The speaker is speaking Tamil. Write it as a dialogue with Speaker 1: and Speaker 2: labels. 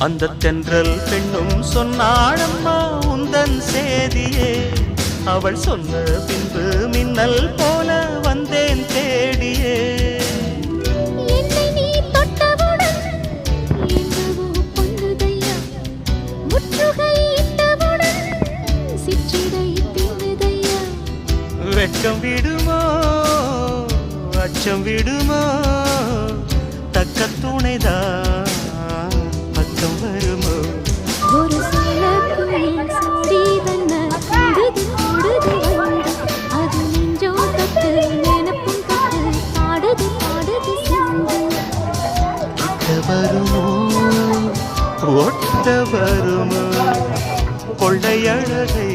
Speaker 1: அந்த தென்றல் பெண்ணும் சொன்னாளம்மா உந்தன் சேதியே. அவள் சொன்ன பின்பு மின்னல் போல வந்தேன் தேடியே.
Speaker 2: என்னை நீ தொட்டவுடன் என்னவோ பொன்னுதையா, முற்றுகை இட்டவுடன் சிற்றிடை தின்னுதையா.
Speaker 1: வெட்கம் விடுமோ அச்சம் விடுமோ, தக்க துணைதான் பக்கம் வருமோ.
Speaker 2: ஒரு சில குயில் சோடி தன்ன கூடுது கூடுது வந்து, அது நெஞ்சோ தொட்டு நினைப்பும் தொட்டு பாடுது பாடுது சிந்து.
Speaker 1: கிட்ட வருமோ ஒட்ட வருமோ கொள்ளையழகை